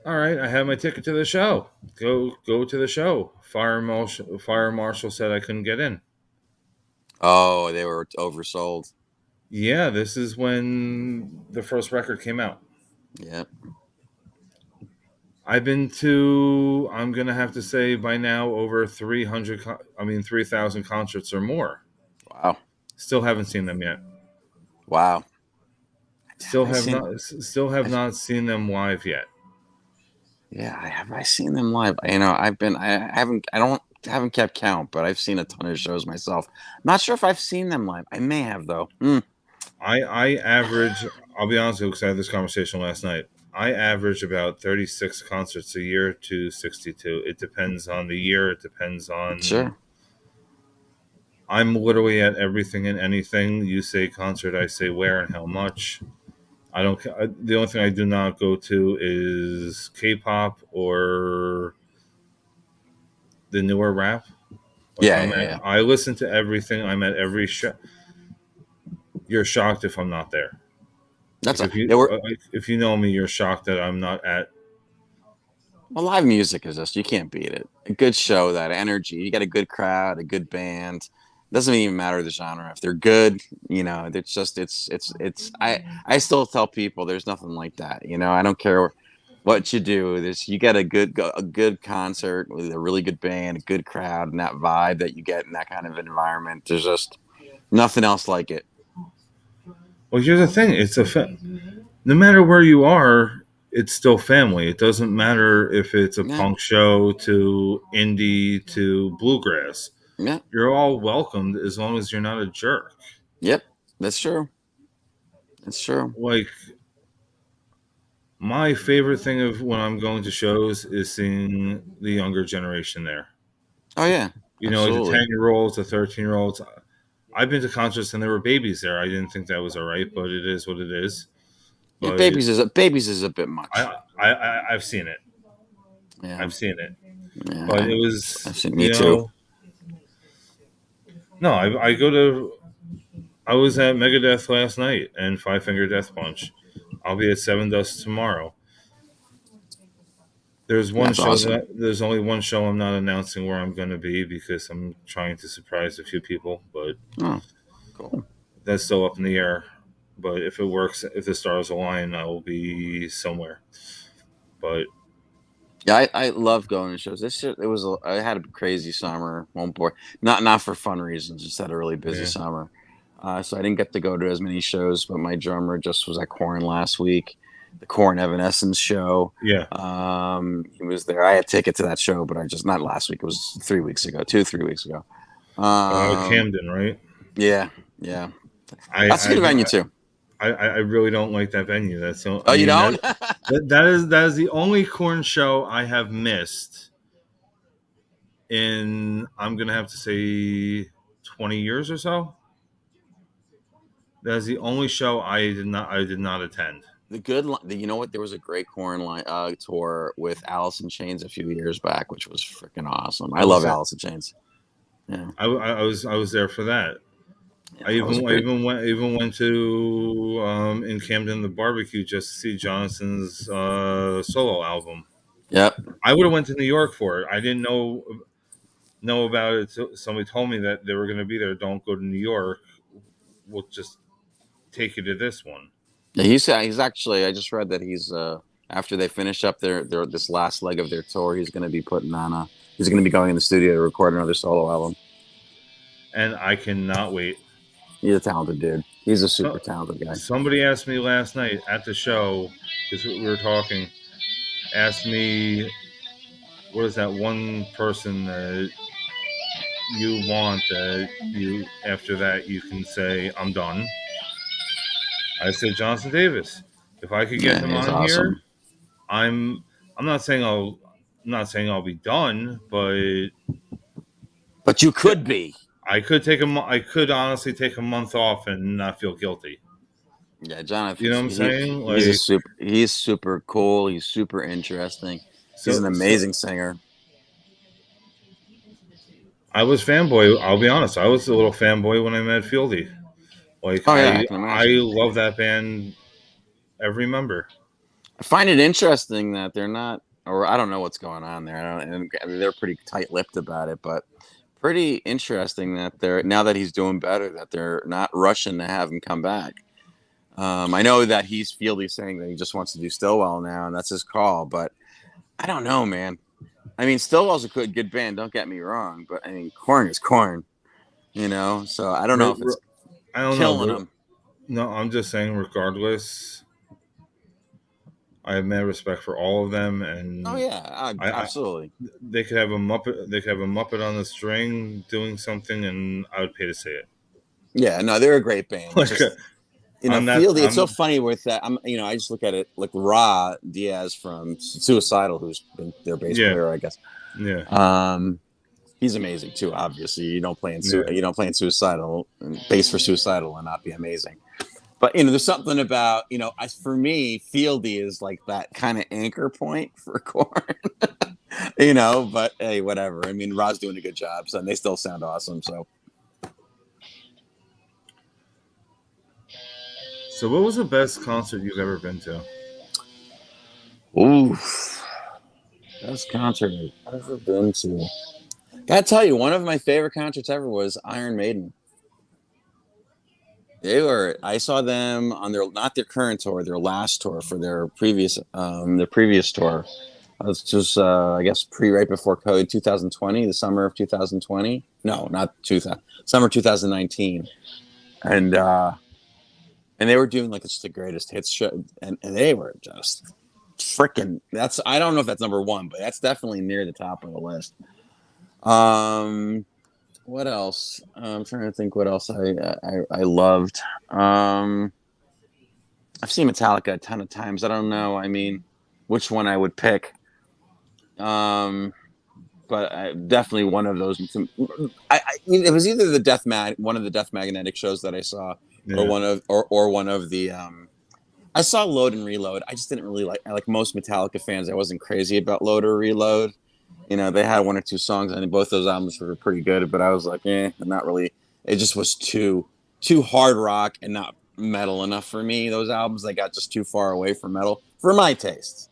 Speaker 2: All right, I had my ticket to the show. Go to the show. Fire marshal said I couldn't get in.
Speaker 3: Oh, they were oversold.
Speaker 2: Yeah, this is when the first record came out.
Speaker 3: Yep.
Speaker 2: I've been to, I'm going to have to say by now, over 3,000 concerts or more.
Speaker 3: Wow.
Speaker 2: Still haven't seen them yet.
Speaker 3: Wow.
Speaker 2: Still have not seen them live yet.
Speaker 3: Yeah, I seen them live. I haven't kept count, but I've seen a ton of shows myself. Not sure if I've seen them live. I may have though.
Speaker 2: I average, I'll be honest with you because I had this conversation last night. I average about 36 concerts a year to 62. It depends on the year. It depends on.
Speaker 3: Sure.
Speaker 2: I'm literally at everything and anything. You say concert, I say where and how much. I don't. The only thing I do not go to is K-pop or the newer rap. Like
Speaker 3: Yeah.
Speaker 2: I listen to everything. I'm at every show. You're shocked if I'm not there.
Speaker 3: That's
Speaker 2: Like if you know me, you're shocked that I'm not at.
Speaker 3: well, live music is just you can't beat it. A good show, that energy. You got a good crowd, a good band. Doesn't even matter the genre. If they're good, it's just it's. I still tell people there's nothing like that. I don't care what you do. You get a good concert with a really good band, a good crowd, and that vibe that you get in that kind of environment. There's just nothing else like it.
Speaker 2: Well, here's the thing. No matter where you are, it's still family. It doesn't matter if it's a
Speaker 3: Yeah.
Speaker 2: punk show to indie to bluegrass.
Speaker 3: Yeah.
Speaker 2: You're all welcomed as long as you're not a jerk.
Speaker 3: Yep. That's true. That's true.
Speaker 2: Like, my favorite thing of when I'm going to shows is seeing the younger generation there.
Speaker 3: Oh yeah.
Speaker 2: You know, the
Speaker 3: Absolutely.
Speaker 2: 10-year-olds, the 13-year-olds. I've been to concerts and there were babies there. I didn't think that was all right, but it is what it is.
Speaker 3: Yeah.
Speaker 2: But
Speaker 3: Babies is a bit much.
Speaker 2: I've seen it.
Speaker 3: Yeah.
Speaker 2: I've seen it. But
Speaker 3: Yeah.
Speaker 2: it was,
Speaker 3: I've seen me
Speaker 2: you
Speaker 3: too.
Speaker 2: know, no, I go to. I was at Megadeth last night and Five Finger Death Punch. I'll be at Seven Dust tomorrow.
Speaker 3: That's awesome.
Speaker 2: There's only one show I'm not announcing where I'm going to be because I'm trying to surprise a few people, but
Speaker 3: Oh, cool.
Speaker 2: that's still up in the air. But if it works, if the stars align, I will be somewhere. But
Speaker 3: Yeah, I love going to shows. This shit, I had a crazy summer. Won't bore. Not for fun reasons. Just had a really busy
Speaker 2: yeah,
Speaker 3: summer. So I didn't get to go to as many shows. But my drummer just was at Corn last week, the Corn Evanescence show.
Speaker 2: yeah.
Speaker 3: He was there. I had ticket to that show, but I just not last week. It was 3 weeks ago, 3 weeks ago. Um,
Speaker 2: Camden, right?
Speaker 3: yeah, yeah.
Speaker 2: I,
Speaker 3: That's a good venue too.
Speaker 2: I really don't like that venue. That's so.
Speaker 3: Oh, you don't?
Speaker 2: That is the only Corn show I have missed in, I'm gonna have to say, 20 years or so. That's the only show I did not attend.
Speaker 3: You know what? There was a great Corn tour with Alice in Chains a few years back, which was freaking awesome. I
Speaker 2: I was
Speaker 3: love
Speaker 2: there.
Speaker 3: Alice in Chains. Yeah,
Speaker 2: I was there for that.
Speaker 3: yeah, that was a great.
Speaker 2: I even went to in Camden the barbecue just to see Johnson's solo album.
Speaker 3: Yep.
Speaker 2: I would have went to New York for it. I didn't know about it. Somebody told me that they were going to be there. Don't go to New York. We'll just take you to this one.
Speaker 3: Yeah, he's actually. I just read that he's after they finish up their this last leg of their tour, he's going to be putting on a. He's going to be going in the studio to record another solo album.
Speaker 2: And I cannot wait.
Speaker 3: He's a talented dude. He's a super
Speaker 2: So,
Speaker 3: talented guy.
Speaker 2: somebody asked me last night at the show, because we were talking, asked me, what is that one person that you want that you, after that, you can say, I'm done? I said, Johnson Davis. If I could get
Speaker 3: Yeah,
Speaker 2: him
Speaker 3: he's
Speaker 2: on here,
Speaker 3: awesome.
Speaker 2: I'm I'm not saying I'll be done, but
Speaker 3: But you could be.
Speaker 2: I could honestly take a month off and not feel guilty.
Speaker 3: Yeah,
Speaker 2: You know what I'm saying?
Speaker 3: he's super cool. He's super interesting. He's an
Speaker 2: So
Speaker 3: amazing singer.
Speaker 2: I was fanboy. I'll be honest. I was a little fanboy when I met Fieldy. Like,
Speaker 3: Oh yeah, I can
Speaker 2: I
Speaker 3: imagine.
Speaker 2: love that band, every member.
Speaker 3: I find it interesting that they're not, or I don't know what's going on there. And they're pretty tight-lipped about it, but pretty interesting that they're now that he's doing better, that they're not rushing to have him come back. I know that he's Fieldy's saying that he just wants to do Stillwell now, and that's his call. But I don't know, man. I mean, Stillwell's a good band. Don't get me wrong, but I mean, Korn is Korn, you know. So I don't know if it's
Speaker 2: I don't know,
Speaker 3: killing
Speaker 2: but
Speaker 3: him.
Speaker 2: no, I'm just saying. Regardless, I have mad respect for all of them, and
Speaker 3: Oh yeah,
Speaker 2: I
Speaker 3: absolutely.
Speaker 2: they could have a Muppet. They could have a Muppet on the string doing something, and I would pay to see it.
Speaker 3: Yeah, no, they're a great band. It's
Speaker 2: Like,
Speaker 3: just
Speaker 2: I'm not.
Speaker 3: Fieldy. It's so
Speaker 2: I'm
Speaker 3: funny with that. I just look at it like Ra Diaz from Suicidal, who's been their bass
Speaker 2: yeah,
Speaker 3: player, I guess.
Speaker 2: yeah,
Speaker 3: He's amazing too. Obviously, you don't play in
Speaker 2: yeah.
Speaker 3: Suicidal and bass for Suicidal and not be amazing. But there's something about for me, Fieldy is like that kind of anchor point for Korn. But hey, whatever. I mean, Ra's doing a good job, so and they still sound awesome. So.
Speaker 2: So, what was the best concert you've ever been to?
Speaker 3: Oof. Best concert I've ever been to. Gotta tell you, one of my favorite concerts ever was Iron Maiden. I saw them on not their current tour, their last tour for their previous tour. It was just, I guess, right before COVID, 2020, the summer of 2020. No, not 2000, summer 2019. And they were doing like just the greatest hits show, and they were just freaking. I don't know if that's number one, but that's definitely near the top of the list. What else? I'm trying to think what else I loved. Um, I've seen Metallica a ton of times. I don't know. I mean, which one I would pick. Um, but definitely one of those. It was either one of the Death Magnetic shows that I saw, or
Speaker 2: Yeah.
Speaker 3: one of the. I saw Load and Reload. I just didn't really like most Metallica fans. I wasn't crazy about Load or Reload. You know, they had one or two songs, and both those albums were pretty good. But I was like, not really. It just was too hard rock and not metal enough for me. Those albums, they got just too far away from metal for my tastes.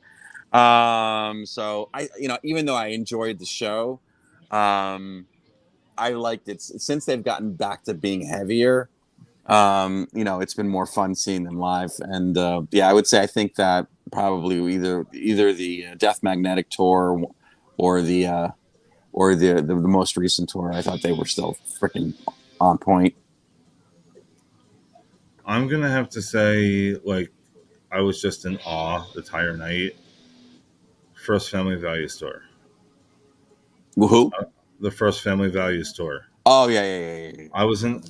Speaker 3: So even though I enjoyed the show, I liked it since they've gotten back to being heavier. It's been more fun seeing them live, and I would say I think that probably either the Death Magnetic tour or the most recent tour. I thought they were still freaking on point.
Speaker 2: I'm gonna have to say, like, I was just in awe the entire night. First Family Value Store.
Speaker 3: Woohoo!
Speaker 2: The first Family Value Store.
Speaker 3: Oh yeah.
Speaker 2: I was in.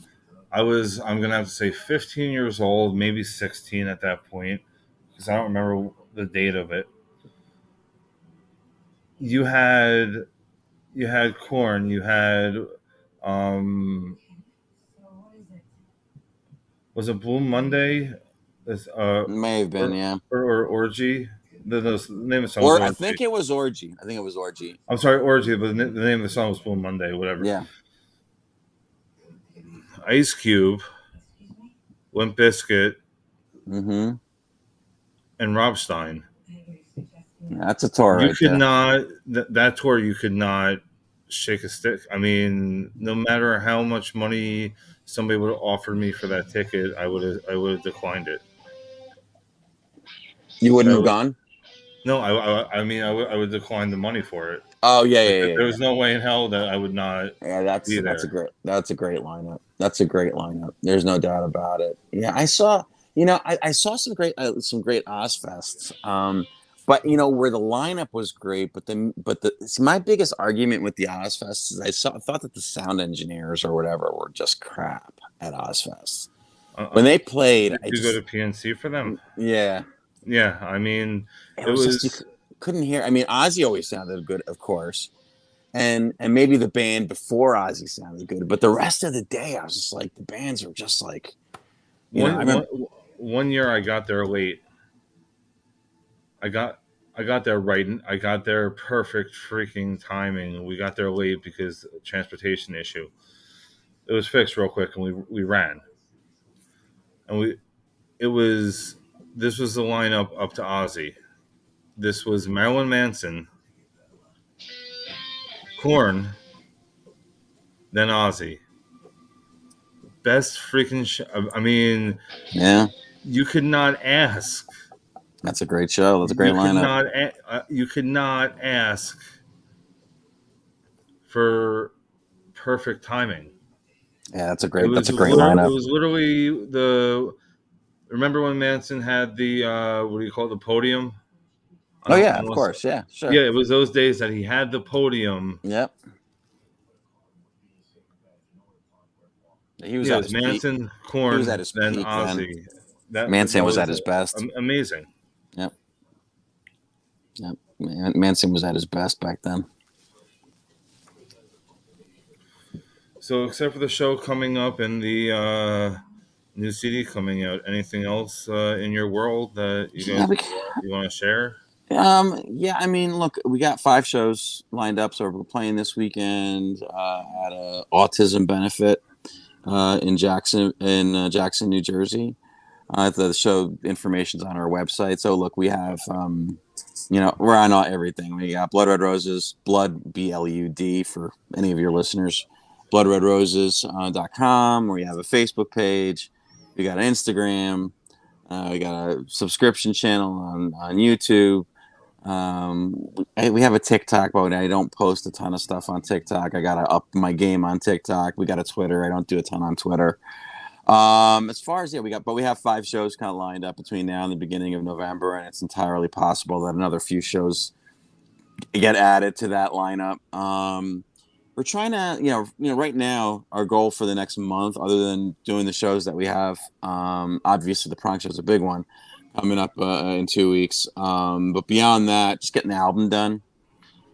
Speaker 2: I'm gonna have to say 15 years old, maybe 16 at that point, because I don't remember the date of it. You had Corn. You had um, was it Blue Monday? This,
Speaker 3: May have been, yeah.
Speaker 2: or Orgy. The name of the song was
Speaker 3: Or I
Speaker 2: Orgy.
Speaker 3: think it was Orgy. I think it was Orgy.
Speaker 2: I'm sorry, Orgy, but the name of the song was Blue Monday, whatever.
Speaker 3: Yeah.
Speaker 2: Ice Cube, Limp Bizkit,
Speaker 3: Mm-hmm.
Speaker 2: and Rob Stein.
Speaker 3: Yeah, that's a tour
Speaker 2: You
Speaker 3: right
Speaker 2: could
Speaker 3: there.
Speaker 2: not that tour. You could not shake a stick. I mean, no matter how much money somebody would have offered me for that ticket, I would have declined it.
Speaker 3: You wouldn't
Speaker 2: I
Speaker 3: have
Speaker 2: would,
Speaker 3: gone?
Speaker 2: no, I mean, I would decline the money for it.
Speaker 3: Oh yeah,
Speaker 2: Like,
Speaker 3: yeah, yeah,
Speaker 2: there
Speaker 3: yeah.
Speaker 2: was no way in hell that I would not
Speaker 3: Yeah,
Speaker 2: be
Speaker 3: that's a
Speaker 2: there.
Speaker 3: great lineup. That's a great lineup. There's no doubt about it. Yeah, I saw some great Ozfests. But where the lineup was great, my biggest argument with the Ozfests is thought that the sound engineers or whatever were just crap at Ozfest. When they played,
Speaker 2: Did you go to PNC for them?
Speaker 3: yeah,
Speaker 2: Yeah, I mean,
Speaker 3: it
Speaker 2: it
Speaker 3: was just
Speaker 2: was
Speaker 3: couldn't hear. I mean, Ozzy always sounded good, of course, and maybe the band before Ozzy sounded good, but the rest of the day, I was just like, the bands were just like, I
Speaker 2: one
Speaker 3: remember.
Speaker 2: one one year I got there late. I got I got there right. I got there perfect freaking timing. We got there late because of transportation issue. It was fixed real quick, and we ran. And we it was this was the lineup up to Ozzy. This was Marilyn Manson, Korn, then Ozzy. Best freaking. I mean,
Speaker 3: Yeah,
Speaker 2: you could not ask.
Speaker 3: that's a great show. That's a great lineup.
Speaker 2: You could not ask for perfect timing.
Speaker 3: Yeah,
Speaker 2: It
Speaker 3: that's
Speaker 2: was
Speaker 3: a great
Speaker 2: it
Speaker 3: lineup.
Speaker 2: was literally the. Remember when Manson had the what do you call it, the podium?
Speaker 3: Oh yeah, of course. Yeah, sure.
Speaker 2: Yeah, it was those days that he had the podium.
Speaker 3: Yep. He was
Speaker 2: Yeah, it
Speaker 3: at
Speaker 2: was
Speaker 3: his peak.
Speaker 2: Manson,
Speaker 3: He was at
Speaker 2: Korn,
Speaker 3: his
Speaker 2: then
Speaker 3: peak then.
Speaker 2: Ozzy. That
Speaker 3: Manson was
Speaker 2: was
Speaker 3: at his best.
Speaker 2: amazing.
Speaker 3: Yep. Yep. Manson was at his best back then.
Speaker 2: So, except for the show coming up and the new CD coming out, anything else in your world that you
Speaker 3: Yeah,
Speaker 2: guys you want to share?
Speaker 3: yeah, I mean, look, we got 5 shows lined up, so we're playing this weekend at a autism benefit in Jackson, New Jersey. The show information's on our website. So look, we have we're on everything. We got Blood Red Roses, Blood BLUD for any of your listeners, bloodredroses.com. We have a Facebook page. We got an Instagram. We got a subscription channel on YouTube. We have a TikTok, but I don't post a ton of stuff on TikTok. I gotta up my game on TikTok. We got a Twitter. I don't do a ton on Twitter. As far as we have 5 shows kind of lined up between now and the beginning of November, and it's entirely possible that another few shows get added to that lineup. we're trying to, right now our goal for the next month, other than doing the shows that we have, obviously the Prong show is a big one coming up in 2 weeks. But beyond that, just getting the album done,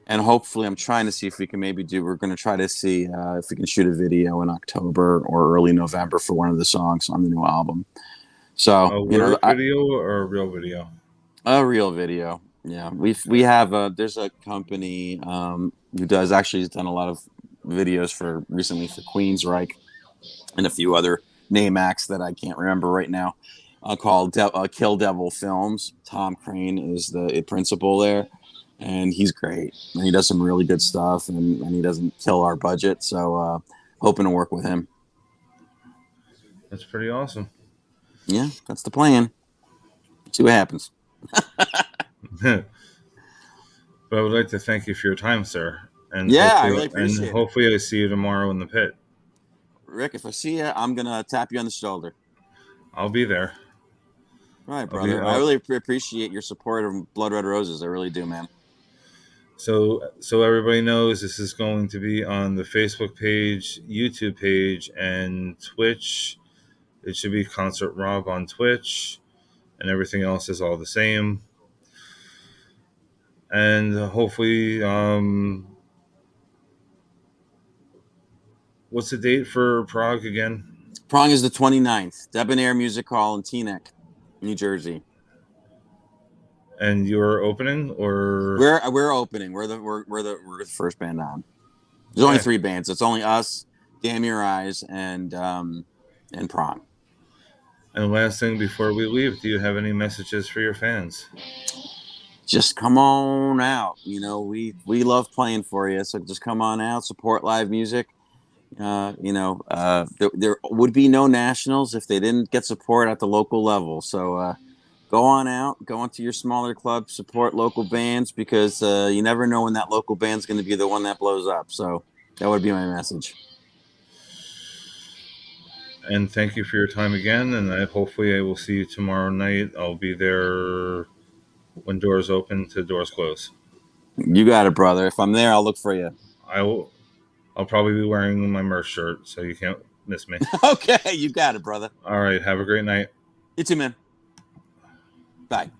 Speaker 3: and hopefully, I'm trying to see if we can maybe do. We're going to try to see if we can shoot a video in October or early November for one of the songs on the new album. So,
Speaker 2: A lyric video or a real video?
Speaker 3: a real video. Yeah, we have there's a company who does actually has done a lot of videos for recently for Queensryche and a few other name acts that I can't remember right now. Called Kill Devil Films. Tom Crane is the principal there, and he's great. And he does some really good stuff, and he doesn't kill our budget. So hoping to work with him.
Speaker 2: That's pretty awesome.
Speaker 3: Yeah, that's the plan. See what happens.
Speaker 2: But I would like to thank you for your time, sir. And
Speaker 3: Yeah, I
Speaker 2: hopefully,
Speaker 3: really appreciate it.
Speaker 2: hopefully I see you tomorrow in the pit.
Speaker 3: Rick, if I see you, I'm gonna tap you on the shoulder.
Speaker 2: I'll be there.
Speaker 3: All right, brother. I really appreciate your support of Blood Red Roses. I really do, man.
Speaker 2: So everybody knows, this is going to be on the Facebook page, YouTube page, and Twitch. It should be Concert Rob on Twitch, and everything else is all the same. And hopefully, what's the date for Prague again?
Speaker 3: Prong is the 29th. Debonair Music Hall in Teaneck, New Jersey.
Speaker 2: And you're opening, or
Speaker 3: we're opening. We're the first band on. There's only 3 bands. It's only us, Damn Your Eyes, and Prong.
Speaker 2: And last thing before we leave, do you have any messages for your fans?
Speaker 3: Just come on out. We love playing for you, so just come on out, support live music. There would be no nationals if they didn't get support at the local level. So go on out, go into your smaller club, support local bands, because you never know when that local band's going to be the one that blows up. So that would be my message.
Speaker 2: And thank you for your time again. And hopefully I will see you tomorrow night. I'll be there when doors open to doors close.
Speaker 3: You got it, brother. If I'm there, I'll look for you.
Speaker 2: I'll probably be wearing my merch shirt, so you can't miss me.
Speaker 3: Okay, you got it, brother.
Speaker 2: All right. Have a great night.
Speaker 3: You too, man. Bye.